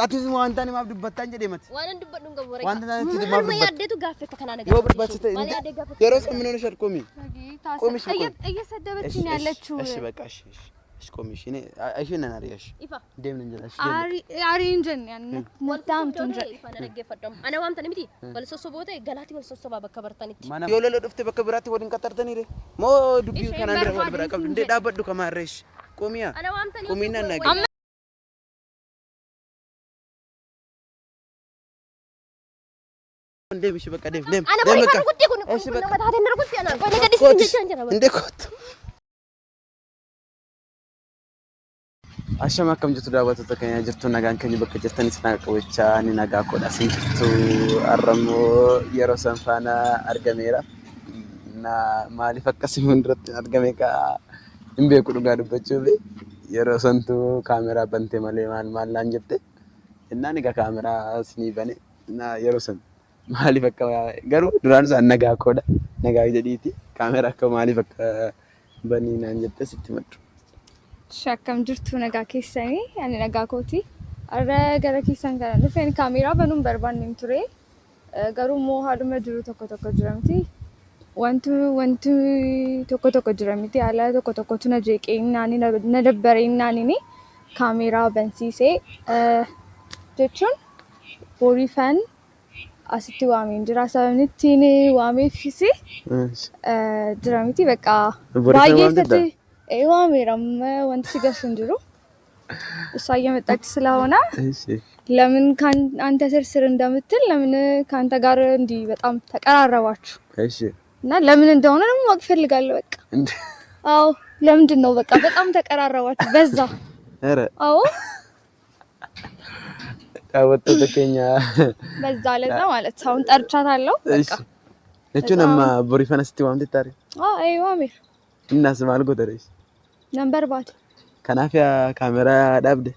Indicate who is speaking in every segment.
Speaker 1: Ati wanta ni maaf dubbattan jedhee mati.
Speaker 2: Waan dubbadhuun qabu waree.
Speaker 1: Wanta natti maaf
Speaker 2: dubbattan. Yaaddeetu gaaffetta kanaa nagaa.
Speaker 1: Yoo barbaachite yeroo samminoo ishee qomi.
Speaker 3: ቆሚሽ እየሰደበችኝ ያለችው
Speaker 1: እሺ በቃ እሺ ቆሚሽ እኔ አይሽን ነናሪያሽ
Speaker 2: ኢፋ
Speaker 1: እንደምን እንጀላሽ
Speaker 3: አሪ እንጀን ያን ሞታም ትንጀ
Speaker 2: ኢፋ ነገፈደም አና ዋምተ ነምቲ ወልሶሶ ቦቴ ገላቲ ወልሶሶ ባበከበርታኒት
Speaker 1: ማና የወለለ ድፍቴ በከብራቲ ወድን ቀጠርተኒ ረ ሞ ዱቢ ከናንደ ወል ብራቀብ እንደ ዳበዱ ከማረሽ ቆሚያ
Speaker 2: አና ዋምተ ነው
Speaker 1: ቆሚና ናገ እንደ ቢሽ በቃ ደም በቃ እሺ በቃ እንደ ኮት Ashama akkam jirtu daawwattoota keenya jirtu nagaan keenya bakka jirtanis naaqawachaa ni nagaa kodhasin jirtu arramoo yeroo san faana argameera na maaliif akkasii hunduratti argame ka hin beeku dhugaa dubbachuuf yeroo santu kaameraa bantee malee maal laan jette innaan egaa kaameraa sinii bane na yeroo san maaliif akka garuu duraan isaan nagaa kodha nagaa jedhiiti kaameraa akka maaliif akka banii naan jette sitti maddu.
Speaker 3: Shakkam jirtu nagaa keessanii ani nagaa kooti arra gara keessan kana dhufeen kaameraa banuun barbaanne ture garuu moo haaluma jiru tokko jiramti wanti tokko jiramti haala tokkotu na jeeqee naani na dabbaree naani kaameraa bansiisee jechuun boorifan asitti waameen jira sababni ittiin waameefisi jiramti bakka baay'ee ዋሜራም ወንት ሲገርሽን ጅሩ እሷ እየመጣች ስለሆነ ለምን አንተ ስርስር እንደምትል ለምን ካንተ ጋር እንዲ በጣም ተቀራረባችሁ
Speaker 1: እሺ
Speaker 3: እና ለምን እንደሆነ ነው ማወቅ ፈልጋለሁ በቃ አዎ ለምንድን ነው በቃ በጣም ተቀራረባችሁ በዛ
Speaker 1: አረ
Speaker 3: አዎ
Speaker 1: ታወጣተከኛ
Speaker 3: በዛ ለዛ ማለት አሁን ጠርቻታለሁ በቃ
Speaker 1: እቺንማ ቦሪፈነስቲ ዋምት ታሪ
Speaker 3: አይ ዋሜር
Speaker 1: እናስ ማልጎ ደረሽ
Speaker 3: ነምበር ባት
Speaker 1: ከናፊያ ካሜራ ዳብደ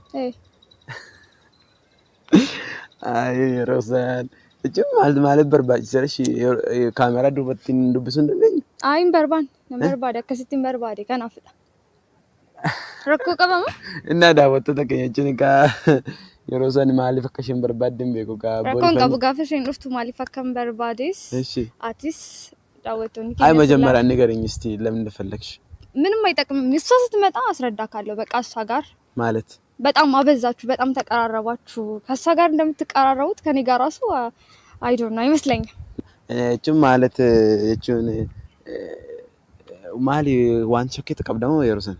Speaker 1: አይ ሮዛን እጭ ማለት በርባጭ ሰረሽ ካሜራ ዱበቲን ዱብሱ እንደኝ
Speaker 3: አይም በርባን ነምበር ባዳ ከስቲን በርባዴ ከናፍጣ ረኮ ቀበማ
Speaker 1: እና ዳወጥ ተከየችን ካ የሮዛን ማሊፍ ከሽን በርባድም ቤቆ ካ
Speaker 3: ረኮን ቀቡ ጋፈሽን ዱፍቱ ማሊፍ ከም በርባዴስ
Speaker 1: እሺ
Speaker 3: አቲስ ዳወጡን
Speaker 1: አይ መጀመሪያ ንገረኝ እስቲ ለምን እንደፈለግሽ
Speaker 3: ምንም አይጠቅምም እሷ ስትመጣ አስረዳካለሁ በቃ እሷ ጋር
Speaker 1: ማለት
Speaker 3: በጣም አበዛችሁ በጣም ተቀራረባችሁ ከሷ ጋር እንደምትቀራረቡት ከኔ ጋር ራሱ አይ ዶንት ኖ አይመስለኝም
Speaker 1: እቺም ማለት እቺን ማሊ ዋን ቸክ ተቀብደው የሩሰን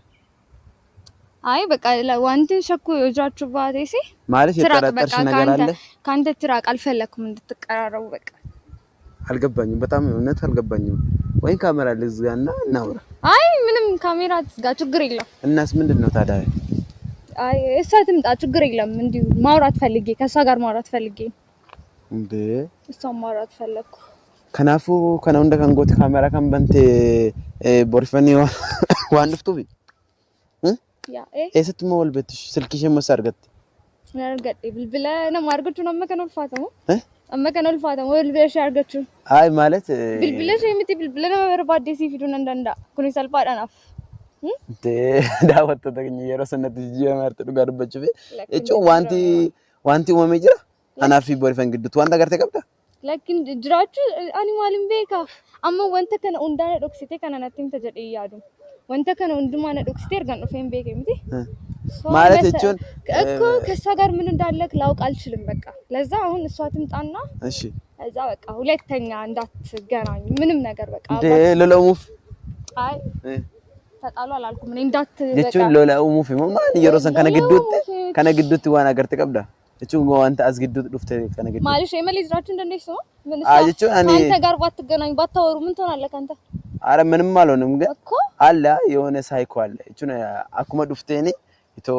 Speaker 3: አይ በቃ ዋንትን ሸኩ እጃችሁ ባቴሲ
Speaker 1: ማለት የተጠራጠርሽ ነገር አለ
Speaker 3: ካንተ ትራቅ አልፈለኩም እንድትቀራረቡ በቃ
Speaker 1: አልገባኝም በጣም እውነት አልገባኝም ወይ ካሜራ ልዝጋና እናውራ
Speaker 3: አይ ምንም ካሜራ ትዝጋ ችግር የለም
Speaker 1: እናስ ምንድነው ታዲያ
Speaker 3: አይ እሷ ትምጣ ችግር የለም እንዲሁ ማውራት ፈልጌ ከሷ ጋር ማውራት ፈልጌ
Speaker 1: እንዴ
Speaker 3: እሷ ማውራት ፈለኩ
Speaker 1: ከናፉ ከናው እንደ ካንጎት ካሜራ ካምበንቴ ቦርፈኒ ዋንፍቱ ቢ
Speaker 3: ያ
Speaker 1: እሰት ሞልበትሽ ስልክሽ መሰርገት
Speaker 3: ያርገጥ ብልብለ ነው ማርገቱ ነው መከነው ፋተሙ አመከነው ፋተሙ ብልብለሽ ያርገቹ
Speaker 1: አይ ማለት
Speaker 3: ብልብለሽ የምት ብልብለ ነው በርባዴ ሲፊዱን እንደንዳ ኩኒ ሰልፋዳናፍ
Speaker 1: እንዴ ዳወጥ ተገኘ የራስነት ጂማርት ዱጋር በጭቤ እጮ ዋንቲ ወመጅራ አናፊ ቦሪፈን ግድቱ ዋንታ ጋር ተቀብታ
Speaker 3: ለኪን ጅራቹ አኒማልን ቤካ አማ ወንተ ከነ ኡንዳነ ዶክሲቴ ከነ ነቲም ተጀደ ይያዱ ወንተ ከነ ኡንዱማነ ዶክሲቴ እርጋን ነው ፌም ቤክ የምት
Speaker 1: ማለት እጮን
Speaker 3: እኮ ከሷ ጋር ምን እንዳለክ ላውቅ አልችልም በቃ ለዛ አሁን እሷ ትምጣና
Speaker 1: እሺ
Speaker 3: እዛ በቃ ሁለተኛ እንዳትገናኙ ምንም ነገር በቃ
Speaker 1: እንዴ ለለሙፍ
Speaker 3: አይ ተጣሉ አላልኩም እኔ እንዳት በቃ
Speaker 1: እጮን ለለሙፍ ማን የሮሰን ከነግዱት ዋና ጋር ተቀብዳ እጮን ዋንታ አዝግዱት ዱፍተ ከነግዱት
Speaker 3: ማለት የመልዝራችሁ እንደነሽ ነው ምን
Speaker 1: አጅቹ እኔ
Speaker 3: አንተ ጋር ባትገናኙ ባታወሩ ምን ትሆናለህ አንተ
Speaker 1: አረ ምንም አልሆነም ግን አለ የሆነ ሳይኮ አለ እጮን አኩመ ዱፍቴኒ ኢቶ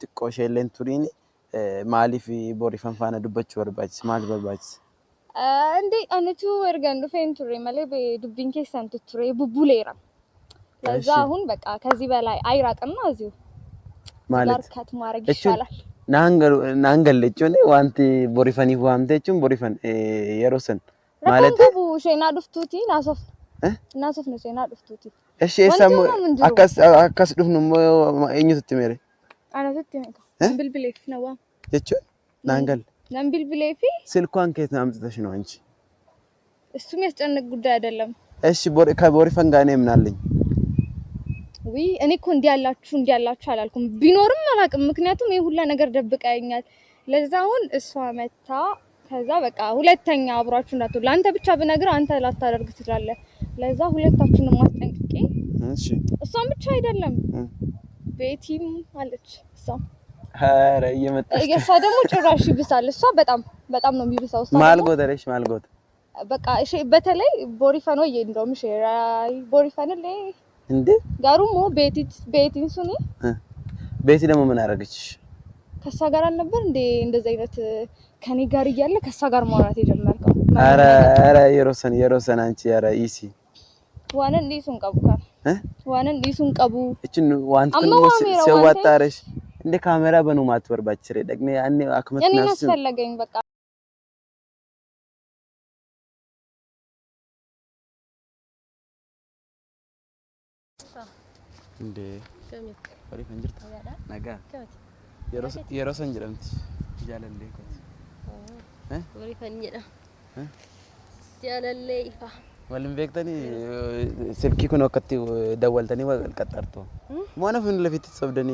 Speaker 1: ጥቆሸለን ቱሪኒ ማሊፍ ቦሪፈን ፋና ዱበች ወርባች ማል በርባች
Speaker 3: እንዴ አንቱ ወርገን ዱፌን ቱሪ ማለት በዱብዲን ኬሳንት ቱሪ ቡቡሌራ ለዛ አሁን በቃ ከዚህ በላይ አይራቅና እዚሁ ማለት ከት ማረግ ይሻላል ናንገል እጮኔ ዋንቲ ቦሪፈኒ ዋምቴቹን ቦሪፈን የሮሰን ማለት ነው ሸና ዱፍቱቲ ናሶፍ ነው ሸና ዱፍቱቲ
Speaker 1: እሺ ሰሙ አካስ ዱፍ ነው እኙት ትመረ
Speaker 3: አናት ትመካ ብልብሌፍ ነው
Speaker 1: እጮ ናንገል
Speaker 3: ነምቢል ብሌፊ
Speaker 1: ስልኳን ከየት አምጥተሽ ነው አንቺ?
Speaker 3: እሱም ያስጨንቅ ጉዳይ አይደለም።
Speaker 1: እሺ ከቦሪፈን ጋር እኔ ምን አለኝ?
Speaker 3: ውይ እኔ እኮ እንዲያላችሁ አላልኩም። ቢኖርም አላውቅም። ምክንያቱም ይሄ ሁላ ነገር ደብቀኛል። ለዛ አሁን እሷ መታ ከዛ በቃ ሁለተኛ አብራችሁ እንዳትሉ አንተ ብቻ ብነግር አንተ ላታደርግ ትችላለህ። ለዛ ሁለታችሁንም ማስጠንቅቄ
Speaker 1: እሺ
Speaker 3: እሷም ብቻ አይደለም ቤቲም አለች። እሷም
Speaker 1: ኧረ እየመጣች
Speaker 3: እሷ ደግሞ ጭራሽ ይብሳል። እሷ በጣም ነው የሚብሳው። እሷ
Speaker 1: ማልጎት
Speaker 3: በቃ እሺ በተለይ ቦሪፈን ወይ እንደውም ሼራይ ቦሪፈን ላይ
Speaker 1: እንዴ
Speaker 3: ጋሩሞ ቤቲን ሱኒ
Speaker 1: ቤቲ ደግሞ ምን አደረገችሽ?
Speaker 3: ከሷ ጋር አልነበር እንዴ እንደዚህ አይነት ከኔ ጋር እያለ ከሷ ጋር ማውራት የጀመርከው?
Speaker 1: ኧረ የሮሰን አንቺ ኧረ ኢሲ
Speaker 3: ዋነን ዲሱን ቀቡካል ዋነን ዲሱን ቀቡ
Speaker 1: እቺን ዋንተን ሲያዋጣረሽ እንደ ካሜራ በኑ ማትወርባችሬ ደግኔ ያኔ አክመት
Speaker 3: እኔ
Speaker 1: ናስ
Speaker 3: አስፈለገኝ በቃ
Speaker 1: እንዴ
Speaker 2: ከሚት
Speaker 1: ወሪ ፈንጅርታ ነጋ የሮሰን ጅረምት ጃለለ ኮት
Speaker 2: ወሪ ፈንጅዳ ጃለለ ይፋ
Speaker 1: ወልም ቤክተኒ ስልኪ ኩን ወቀቲ ደወልተኒ ወል ቀጠርቶ ሞነ ፍን ለፊት ሰብደኒ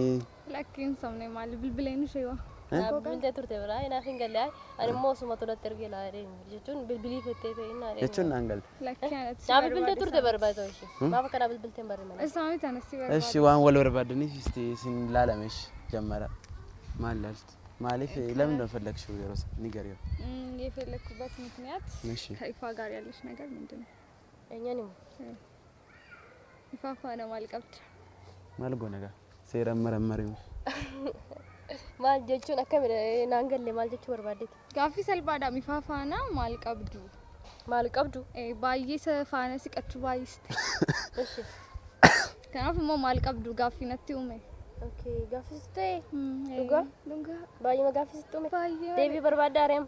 Speaker 3: ለኪን ሰምኔ ማል ብልብሌን ሸይዋ
Speaker 2: bilbiltee turte bira ina fingalle ani moosuma tola tergela jechuun bilbilii fettee ta'inna
Speaker 1: jechuun naangal
Speaker 3: ለኪያነት
Speaker 2: ና bilbiltee turte barbaado እሺ ባባ kana bilbilteen barbaado
Speaker 3: እሷም ተነስቲ
Speaker 1: እሺ ዋን ወል ወርባደኒ እስቲ ሲንላለመሽ ጀመረ ማለልት ማለፍ ለምን ነው ፈለግሽው? የሮስ ንገሪው።
Speaker 3: የፈለኩበት ምክንያት
Speaker 1: እሺ
Speaker 3: ከይፋ ጋር ያለሽ ነገር ምንድነው?
Speaker 2: እኛን
Speaker 3: ይፋፋ ነው ማልቀብት
Speaker 1: ማልጎ ነገር ሰይረመረመሪው
Speaker 2: ማል jechuun akkami naangalle maal jechuu barbaaddeeti?
Speaker 3: Gaaffii salphaadha mifaafana maal qabdu baay'ee safaana siqachuu baay'iste
Speaker 2: እሺ
Speaker 3: kanaaf immoo maal qabdu gaaffii natti uume
Speaker 2: okay gaaffii sitte dhuga baay'ee gaaffii sitte uume deebii barbaadda areem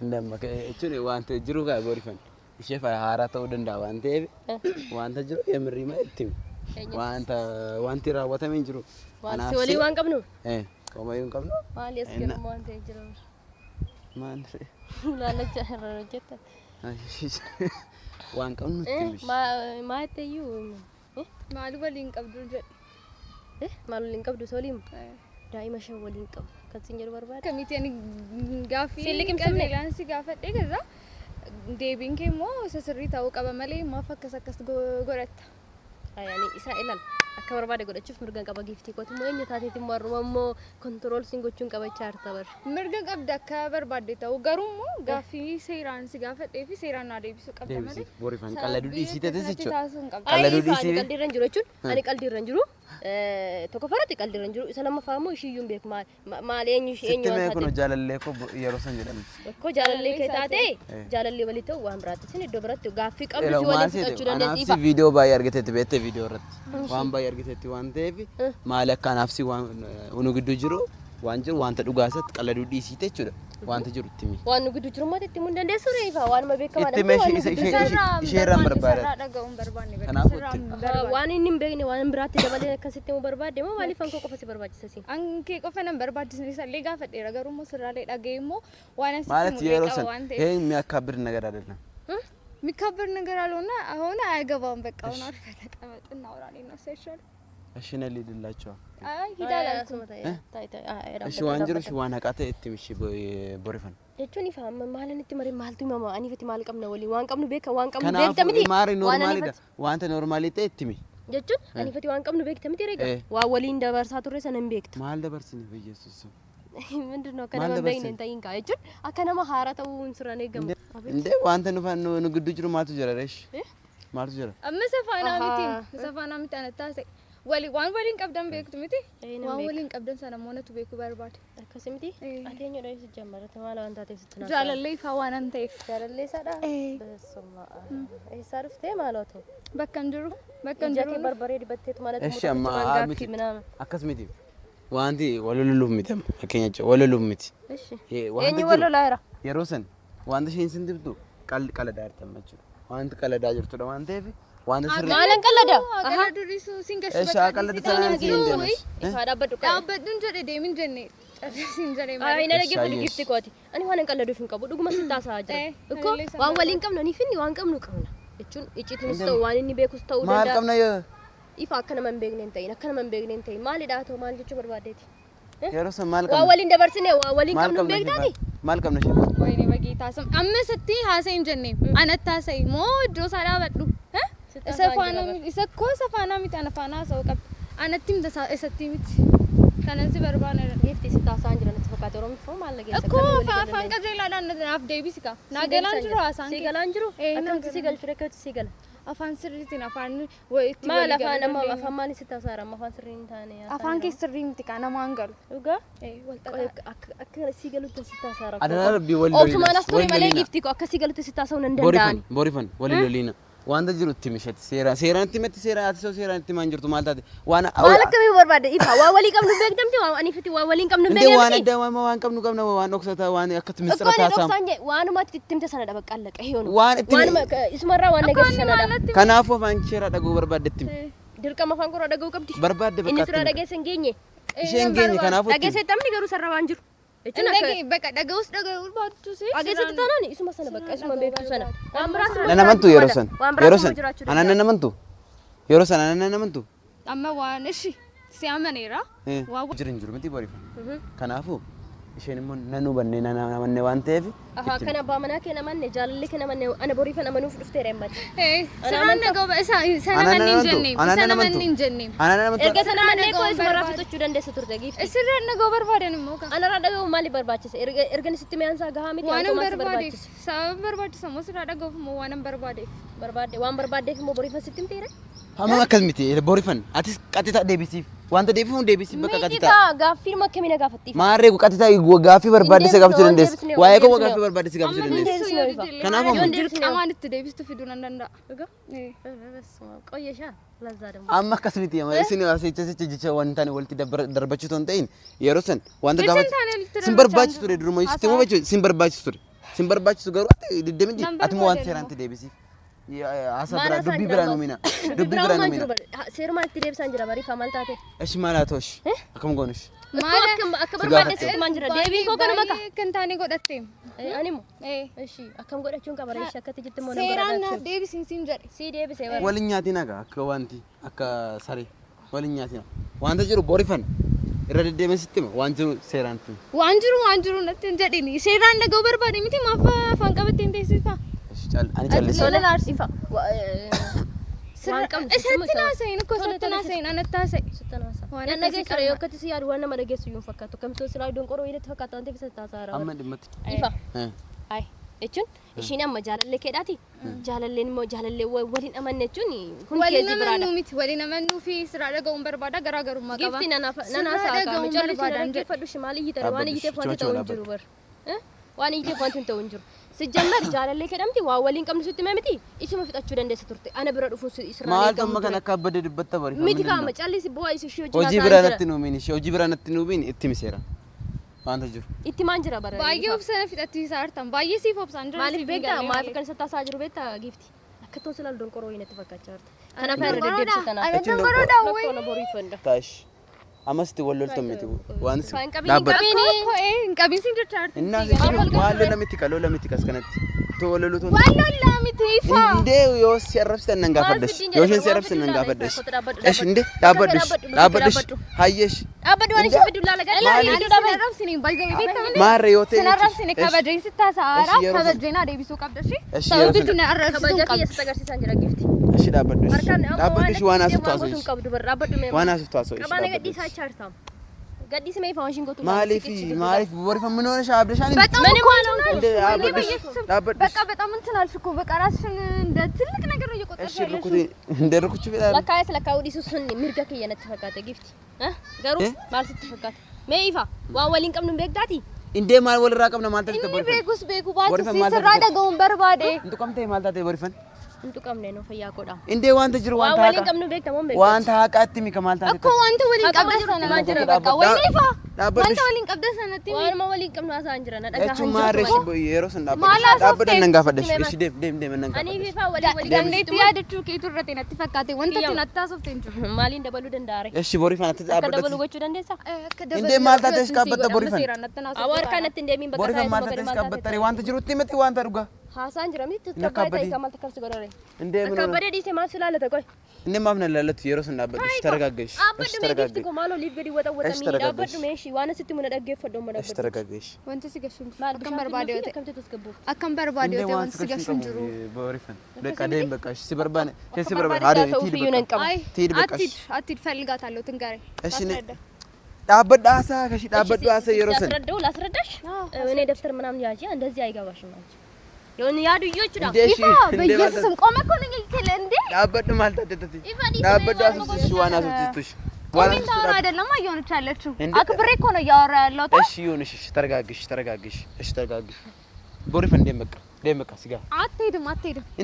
Speaker 1: ndamma jechuun wanta jiru gaa boorifan ishee fa haaraa ta'uu danda'a waan ta'eef wanta jiru yemirri ma itti wanti raawwatamee jiru
Speaker 2: wanti walii waan qabnu
Speaker 1: qomayuun qabnu
Speaker 2: maali as kennu waan ta'e jiru
Speaker 1: maanse
Speaker 2: laalacha irra hojjetta
Speaker 1: waan qabnu
Speaker 2: maa ta'eyyuu
Speaker 3: maali waliin qabdu jedhe
Speaker 2: maal waliin qabdu soliim daa'ima shan waliin qabu kan sin jedhu barbaada
Speaker 3: kamitiin gaaffii qabeelaansi gaafadhe kaza deebiin kee immoo sirrii ta'uu qaba malee maaf akkas godhatta
Speaker 2: yani isa ilal akka barbaade godhachuuf mirga qaba giftii kooti moo eenyu taateetiin marrumammoo kontirool sin gochuun qabachaa harta bar
Speaker 3: mirga qabda akka barbaade ta'u garuu gaaffii seeraan si gaafadhee fi seeraan naa deebisuu qabda malee
Speaker 1: boorifan qalladuu dhiisite jechuudha
Speaker 2: qalladuu dhiisite qaldiirran jiru jechuun ani qaldiirran jiru tokko farati qaldiirran jiru isa lammaffaa immoo ishiyyuun beeku maal eenyu
Speaker 1: taate kun jaalallee ko yeroo san jedhamu
Speaker 2: ko jaalallee kee taate jaalallee walii ta'u waan biraatti sin iddoo biraatti gaaffii qabdu si waliin fixachuu dandeessi
Speaker 1: ifa viidiyoo baay'ee argiteetti beekte viidiyoo irratti waan baay'ee argiteetti waan ta'eef maal akkanaaf si waan unu gidduu jiru waan jiru wanta dhugaasatti qalladuu dhiisite jechuudha wanta jiru itti mi
Speaker 2: waan nu gidduu jiru mootii itti mun dandeessu reefa waan ma beekama
Speaker 1: itti meeshii ishee irraan barbaada
Speaker 3: dhaga'uun barbaanne
Speaker 1: kanaaf
Speaker 2: waan inni hin beekne waan biraatti dabalee akkasitti mu barbaade moo maaliif anko qofa si barbaachisa si
Speaker 3: anke qofa nan barbaachisne sallee gaafadheera garuu moo sirraalee dhaga'ee immoo waan asitti
Speaker 1: ማለት yeroo san ይሄ የሚያካብድ ነገር አይደለም
Speaker 3: የሚካበድ ነገር አልሆነ አሁን አያገባም በቃ አሁን አርፈህ ተቀመጥ እናውራለን ነው ሳይሻል እሺ
Speaker 1: ነው ሊድላቸው
Speaker 3: አይ ሂዳላችሁ
Speaker 1: እሺ ዋንጅሩ እሺ ዋና ቃተ እትምሽ ቦሪፈን
Speaker 2: jechuun ifa maalan itti mari maaltu mama ani fati maal qabna wali waan qabnu beeka waan qabnu beekta miti
Speaker 1: maari normaalida wanta normaalite ittimi
Speaker 2: jechuun ani fati waan qabnu beekta miti rega waa waliin dabarsaa turre sanan beekta
Speaker 1: maal dabarsini በኢየሱስ
Speaker 2: ምንድነው ከነማ በይነ እንታይንካ jechuun akka nama haara ta'uun sirran eegamu
Speaker 1: እንዴ ዋንተ nu giddu jiru maatu jira resh maatu jira
Speaker 3: amma safaana miti anataase wali waan waliin qabdan beektu miti waan waliin qabdan sana moonatu beeku barbaade
Speaker 2: akkasumiti ateenyo dha isu jammarate maala waan taateef sitti
Speaker 3: jaalallee fa waan an ta'eef
Speaker 2: jaalallee sadha bessuma isa dhuftee maaloto
Speaker 3: bakkan jiru
Speaker 2: barbaree dibatteetu maalatu
Speaker 1: እሺ amma akkasumiti wanti waloluluuf miti fakkeenya waloluluuf miti
Speaker 2: እሺ eenyu walolaayira
Speaker 1: yeroo san wanta isheen sin dibdu qaladaa jirtan jechuudha wanti qaladaa jirtudha waan ta'eef wanta sirrii
Speaker 2: maalan qalada
Speaker 3: qaladu risu singash
Speaker 1: እሺ qalada sana siin deemas
Speaker 2: ifa dhaabbadhu
Speaker 3: dhaabbadhuun jedhe deemin jenne Carrasiin jedhee
Speaker 2: Ay na dhaggeeffadhu gifti kooti. Ani waan hin qalladuuf hin qabu dhuguma sitti haasaa jira. Ikkoo waan waliin qabnu ni finni waan qabnu qabna. Jechuun icciitiinis ta'u waan inni beekus ta'uu danda'a.
Speaker 1: Maal qabna yoo?
Speaker 2: Ifa akka nama hin beekne hin ta'in akka nama hin beekne hin ta'in maalidhaa ta'u maal jechuu barbaadeeti?
Speaker 1: Yeroo san maal qabna?
Speaker 2: Waa waliin dabarsine waa waliin qabnu hin beektaati?
Speaker 1: Maal qabna shee?
Speaker 3: Wayne bagiitaa sam amma sitti haasa'in jennee anatti haasa'i moo iddoo isaa dhaabadhu isa koo isa faanaa miti ana faanaa haasa'u qabdi anatti himta isatti miti kanatti barbaanne
Speaker 2: Gifti sitti haasaan jiran itti fakkaate Oromoo maal dhageessa?
Speaker 3: akkoo afaan qajeelaadhaan naaf deebisi kaa naa galaan jiru haasaan
Speaker 2: si galaan jiru akkamti si galchu rekkatti si gala
Speaker 3: afaan sirriitiin afaan wayitti
Speaker 2: maal afaan amma afaan maali sitti haasaara amma afaan sirrii hin taane
Speaker 3: afaan kee sirrii miti kaa namaan galu
Speaker 2: dhugaa
Speaker 3: walxaxaa
Speaker 2: akka si galutti sitti haasaara
Speaker 1: Adana rabbi wal lolina.
Speaker 2: obsumaan as ture malee gifti ko akka si galutti sitti haasa'uu hin danda'ani
Speaker 1: Borifan wal lolina. Wanta jiru itti mishati seeraan itti metti seeraan itti maan jirtu maal taate waan
Speaker 2: maal akkamii barbaadde ifa waa walii qabnu beekdamti waa aniifiti waa waliin qabnu
Speaker 1: Inde waan adda waan qabnu qabna waan dhoksata waan akkatti misira taasam.
Speaker 2: Dhoksan je waanuma ittimte sana dhaba qallaqa hiyoonu
Speaker 1: Waan itti
Speaker 2: waanuma isumarraa waan nageessu sana dha
Speaker 1: kanaafuu afaan isheeraa dhaguu barbaadde itti
Speaker 2: dirqama afaan korraa dhaga'uu qabdi
Speaker 1: barbaadde
Speaker 2: inni
Speaker 1: bakka
Speaker 2: sirraa dhageessa hin geenye
Speaker 1: isheen geenye kanaafuu
Speaker 2: dhageessettamni garuu sarara waan jiru jechuun akka
Speaker 3: bakka dhaga'uus dhaga'uu baattu si
Speaker 2: dhageessatti taanaan isuma sana bakka isuma beektu sana waan biraas
Speaker 1: Nana namantu yeroo san anan namantu yeroo san anan namantu
Speaker 3: amma waan ishi si amaneera waa
Speaker 1: jirin jiru miti borifa kanaafuu isheen immoo nan hubanne nan amanne waan ta'eef
Speaker 2: aha kana abbaa manaa kee namanne jaalalli kee namanne ana boriifa namanuuf dhufteera hin badde
Speaker 3: siraan dhaga'u sana manni hin jenne
Speaker 1: anan namantu
Speaker 2: erga sana mannee koo isumarraa fixachuu dandeessa turte giifti
Speaker 3: siraan dhaga'uu barbaadan immoo kan
Speaker 2: anarraa dhaga'uu maali barbaachise ergani sitti mi'aansaa gahaa miti
Speaker 3: waan
Speaker 2: akkuma si
Speaker 3: barbaade
Speaker 2: barbaachise
Speaker 3: sababa barbaachisa moo sirraa dhaga'uuf immoo waan barbaadeef
Speaker 2: barbaadde waan barbaaddeef immoo boriifa sitti himteera
Speaker 1: Amma akkas miti borifan atis qaxita deebisiif wanta deebifuun deebisiif bakka qaxita
Speaker 2: gaaffii akkamina gaafattiif
Speaker 1: maarree qaxita gaaffii barbaadde si gaafachuu dandeessa waa'ee koo gaaffii barbaadde si gaafachuu dandeessa kanaaf ammoo
Speaker 3: dirqamaan itti deebistu fiduu nan danda'a
Speaker 2: qoyyeshaa lazaa ደግሞ
Speaker 1: amma akkas miti isin asicha jecha wanta ani walitti darbachuu ton ta'in yeroo san wanta gaafachuu sin barbaachisu ture duruma sitti moo jechuudha sin barbaachisu garuu diddemidi atimoo wanta seeraanti deebisiif asa bira dubbii bira numina dubbii bira numina
Speaker 2: seeruma itti deebisaan jira bariifa maal taate
Speaker 1: eshi maal haa ta'ush akkam goonush
Speaker 2: akka barbaadde sitti maan jira deebiin koo kana maka
Speaker 3: kan taane godhatte
Speaker 2: animu eshi akkam godhachuun qaba reeshi akkatti jetti moo
Speaker 3: seeraan naaf deebisiin siin jedhe
Speaker 2: si deebisee bara
Speaker 1: waliin nyaatiin aga akka wanti akka saree waliin nyaatiin wanta jiru borifan irra deddeebiin sitti hima waan jiru seeraan tun
Speaker 3: waan jiru natti hin jedhini seeraan dhaga'uu barbaade miti maaf afaan qabattee hin teessisaa
Speaker 1: ani callise
Speaker 2: lola ifa waan qabdu
Speaker 3: isatti naasayin ko isatti naasayin anatti haasa'e
Speaker 2: waan dhageessira yoo akkatti si yaadu waan nama dhageessu iyyuu hin fakkaatu akkamitti silaa iddoon qoroo hidhatti fakkaata waan ta'eef isatti haasaara
Speaker 1: amma dhimmatti
Speaker 2: ifa ay jechuun ishiin amma jaalallee keedhaati jaalalleen immoo jaalallee waliin amanne jechuun kun keezi biraadha
Speaker 3: miti waliin amannuu fi siraa dhaga'uun barbaada garaagarummaa qaba
Speaker 2: gifti nanaasaa qaame callisii dhaggeeffadhu shimaal iyyitare waan iyyiteef wanti ta'u hin jiru bar waan iyyiteef wanti hin ta'u hin jiru sijjammar jaalallee kedhamti waa waliin qabnu sitti miti isuma fixachuu dandeessa turte ana bira dhufuun isirraa
Speaker 1: maal amma kan akka abbade dubbatta bari
Speaker 2: miti kaama callisi bu'aa isi ishee
Speaker 1: hojii bira natti nuumin ishee hojii bira natti nuumin itti miseera wanta jiru
Speaker 2: itti maan jira bara
Speaker 3: baay'ee obsana fixachiisaa hartan baay'ee siif obsaan jira
Speaker 2: maaliif beektaa maaliif kan isa taasaa jiru beektaa gifti akka toon silaa iddoon qoroo hinatti fakkachaa jirta kanaaf irra deddeebisatan
Speaker 3: ana baroodha
Speaker 2: tokko na borii fanda
Speaker 1: taash ammas itti wal loltan miti waan
Speaker 2: Faan qabiin
Speaker 3: hin qabiin siin jecha hartan
Speaker 1: innaa waan lola miti ka lola miti kas kanatti to wal lolutu
Speaker 3: waan lollaa miti ifa
Speaker 1: indee yoo si arrabsitan nan gaafaddas yoo isheen si arrabsitan nan gaafaddas esh indee dhaabbaddush hayyesh
Speaker 2: dhaabbaddu waan ishee fiduu laala gadhiisanii
Speaker 3: arrabsiniin baay'ee beektamani
Speaker 1: maarree yoo ta'e
Speaker 3: sin arrabsine kabajeen sittaa sa'aara kabajeen deebisuu qabdashi sababitti na arrabsuu
Speaker 2: kabaja
Speaker 3: qabda
Speaker 2: kiyya agarsiisan jira gifti
Speaker 1: esh dhaabbaddush waan asuftu haasoo waan asuftu haasoo
Speaker 2: qabaana gadhiisaa chaartaam gadhiisi mee faawwan shingotu
Speaker 1: maaliif borifa ምን ሆነሽ አብደሻል
Speaker 3: በቃ በጣም እንትን አልሽ እኮ በቃ ራስሽን እንደ ትልቅ ነገር ነው እየቆጠርሽ
Speaker 1: እሺ ሩኩት እንደርኩች ቢላል
Speaker 2: ለካይስ ለካው ዲሱ ሱን ሚርጋ ከየነት ተፈካተ ጊፍቲ ገሩ ማል ስትፈካተ ሜይፋ ዋ ወሊን ቀምኑ ቤግዳቲ
Speaker 1: እንዴ ማል ወል ራቀም ነው ማለት ተበሪፈን
Speaker 3: ቤጉስ ቤጉ ባቱ ሲሰራ ደገውን በርባዴ
Speaker 1: እንት ቆምተ ማለት ቦሪፈን
Speaker 2: እንቱ ቀምኔ ነው ፈያ ቆዳ
Speaker 1: እንዴ ዋንተ ጅሩ ዋንታ
Speaker 2: ወሊን ቀምኑ ቤክ ተሞም ቤክ
Speaker 1: ዋንታ ሀቃትሚ ከማልታ
Speaker 3: እኮ ዋንተ ወሊን ቀብደሰነ ማጅራ በቃ ወይ ነይፋ ዋንተ ወሊን ቀብደሰነ ቲሚ
Speaker 2: ዋን ወሊን ቀምኑ አሳንጅራ ነዳ
Speaker 1: እቹ ማረሽ የሮስ እንዳበደ ነንጋ ፈደሽ እሺ ደም ነንጋ
Speaker 2: አኒ ፊፋ ወሊ
Speaker 3: ደምኔት ያደቹ ከቱረቴ ነጥ ፈካቴ ወንተ ተናታሶፍቴ እንጂ
Speaker 2: ማሊ እንደበሉ ደንዳሬ
Speaker 1: እሺ ቦሪፋን ተጣበደ
Speaker 2: ከደበሉ ጎቹ ደንደሳ
Speaker 1: እንዴ ማልታ ተስካበተ ቦሪፋን
Speaker 2: አወርካ ነት እንደሚን በቃ
Speaker 1: ቦሪፋን ማልታ ተስካበተ ዋንተ ጅሩት ይመት ዋንታ ዱጋ
Speaker 2: ሀሳን ጅራሚ ተተባይታ ከማል ተከርስ ጎደረ
Speaker 1: እንዴ ምን
Speaker 2: ከበደ ዲሴ ማስላለ ተቆይ
Speaker 1: እንዴ ማፍነላለት የሮስ እንዳበደሽ ተረጋገሽ
Speaker 2: እሺ ተረጋገሽ ኮማሎ ሊብዲ ወጣ ወጣ ሚዳ አበዱ ሜሺ ዋና ስትሙ ነደገ ፈዶ መነበር
Speaker 1: እሺ ተረጋገሽ
Speaker 3: ወንተ ሲገሽም አከምበር ባዲዮ አከምበር ባዲዮ ወንተ ሲገሽም ጅሩ
Speaker 1: ቦሪፋን በቃ ደም በቃ እሺ ሲበርባን ሲበርባን አደ ትሂድ በቃ
Speaker 3: አትሂድ ፈልጋታለሁ ትንገረኝ
Speaker 1: እሺ ዳበዳሳ ከሺ ዳበዳሳ የሮስን
Speaker 2: ላስረዳሽ እኔ ደፍተር ምናምን ያጂ እንደዚህ አይገባሽም አንቺ የሆነ ያዱዮቹ ዳ
Speaker 3: ይፋ በኢየሱስም ቆመ እኮ ነኝ ይከለ እንዴ
Speaker 1: ዳበድ ማለት አደተቲ ዳበድ አስስ ዋና ስትሽ
Speaker 3: ዋና አይደለም አየሆነች አለችው አክብሬ እኮ ነው ያወራ ያለው
Speaker 1: እሺ ይሁንሽ እሺ ተረጋግሽ እሺ ተረጋግሽ ቦሪፋን ደምቃ ሲጋ
Speaker 3: አትሄድም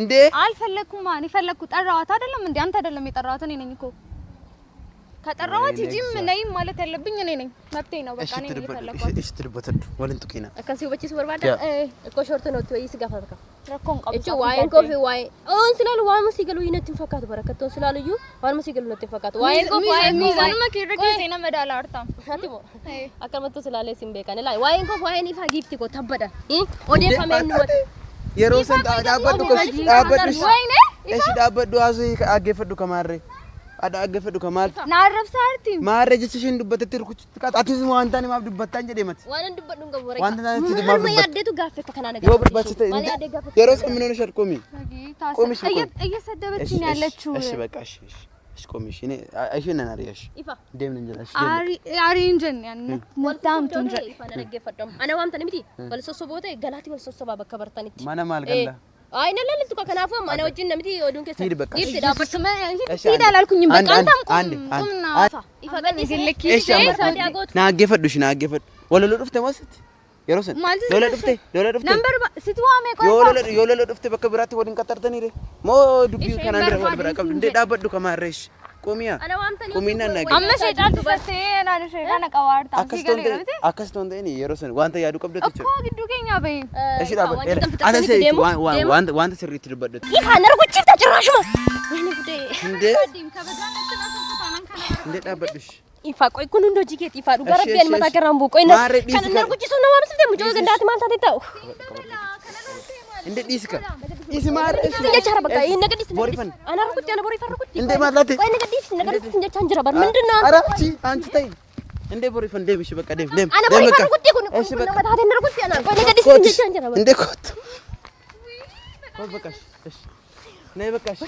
Speaker 1: እንዴ
Speaker 3: አልፈለኩም ማን ይፈለኩ ጠራዋት አይደለም እንዴ አንተ አይደለም የጠራዋት እኔ ነኝ እኮ ከጠራዋት ሂጂም ነይም ማለት ያለብኝ እኔ ነኝ መብቴ ነው በቃ እኔ እየፈለኳት
Speaker 1: እሺ ትልበተ ወለንጡቂና
Speaker 2: አካሲ ወጪ ሱፐርባዳ እኮ ሾርት ነው ወይ ሲጋ ፈካ
Speaker 3: ረኮን ቀብሳ
Speaker 2: እቺ ዋይን ኮፊ ዋይ ኦን ስላሉ ዋይ መስይገሉ ይነትን ፈካት በረከቶን ስላሉ ዋይ መስይገሉ ነትን ፈካት ዋይን ኮፊ ዋይን
Speaker 3: ሚዛን መከረከ ዜና መዳላ አርታ
Speaker 2: አትቦ አከመቶ ስላለ ሲምቤካን ላይ ዋይን ኮፊ ዋይን ይፋ ጊፍት ኮ ተበዳ ኦዴ ፈመን ነው
Speaker 1: የሮሰን ዳበዱ ዳበዱ
Speaker 3: ወይኔ
Speaker 1: እሺ ዳበዱ አዙ አገፈዱ ከማረ አዳገፈዱ ከማልታ
Speaker 3: ናረብ ሳርቲ
Speaker 1: ማረጀችሽን ዱበተ ርኩት ተቃት አትዝ ዋንታኒ ማብ ዱበታን ጀደመት
Speaker 2: ዋን ዱበዱን ገበረ
Speaker 1: ዋንታኒ ትዝ ማብ
Speaker 2: ያደቱ ጋፈ ከከና ነገር
Speaker 1: ወብር ባስተ የሮስ ምን ሆነሻል ቆሚ ቆሚሽ
Speaker 3: እየሰደበችኝ ያለችው
Speaker 1: እሺ በቃ እሺ ቆሚሽ እኔ አይሽነና አሪያሽ
Speaker 2: ይፋ
Speaker 1: እንደምን እንጀላሽ
Speaker 3: አሪ እንጀን ያን ወጣም ትንጀ
Speaker 2: ይፋ ነገ ፈደም አና ዋምተን ምቲ ወልሶሶ ቦቴ ገላቲ ወልሶሶ ባበከበርታኒት
Speaker 1: ማና ማልገላ
Speaker 2: አይ ነለልቱ ከከናፎ ማና ወጪን ነምቲ ወዱን ከሰ
Speaker 1: ሂድ በቃ
Speaker 2: ይፍት ዳበስ
Speaker 3: ሂድ አላልኩኝም በቃ አንተም
Speaker 2: ቁምና ይፋ ገዲ
Speaker 3: ይልክ
Speaker 1: እሺ ናገፈዱሽ ወለሎ ዱፍተ መስት የሮሰን ዶለ ዱፍተ
Speaker 3: ነምበር ስትዋሜ ቆይ
Speaker 1: የወለሎ ዱፍተ በከብራት ወድን ቀጠርተን ይሬ ሞ ዱቢ ከናንደረ ወልብራ ቀብ እንደ ዳበዱ ከማረሽ ቆሚያ ቆሚና ናገ
Speaker 3: አመሸ ጫቱ ፈቴ ናንሽ ካና ቀዋርታ
Speaker 1: አከስቶን ደኒ የሮሰን ዋንተ ያዱ ቀብደት
Speaker 3: እኮ ግዱ ከኛ በይ
Speaker 1: እሺ ዳበድ አንተ ዋንተ ስሪት ድበደት
Speaker 2: ይፋ ነርኩጭ ተጭራሽማ ወይኔ ጉዴ
Speaker 1: እንደ ዳበድሽ
Speaker 2: ይፋ ቆይ ኩኑ እንዶ ጂኬት ይፋ ዱ ገረቢያን መታከራምቡ ቆይ ነው ከነርኩጭ ሱና ማምስ ደም ጆዝ እንዳት ማንታ ተታው
Speaker 1: እንደ ዲስከ ይስማር እሺ
Speaker 2: ይቻራ በቃ ይሄ ነገር ዲስ
Speaker 1: ቦሪፈን
Speaker 2: አናርኩጭ ያለ ቦሪ ፈርኩጭ
Speaker 1: እንደ ማለት
Speaker 2: ቆይ ነገር ዲስ ነገር ዲስ እንደ ቻንጅራ በር ምንድነው
Speaker 1: ኧረ አንቺ ተይ እንደ ቦሪፈን ደም እሺ በቃ ደም
Speaker 2: አና ቦሪ ፈርኩጭ ኩኑ እሺ በቃ መታተ ነርኩጭ ያለ ቆይ ነገር ዲስ እንደ ቻንጅራ በር
Speaker 1: እንደ ኮት በቃ እሺ ነይ በቃ እሺ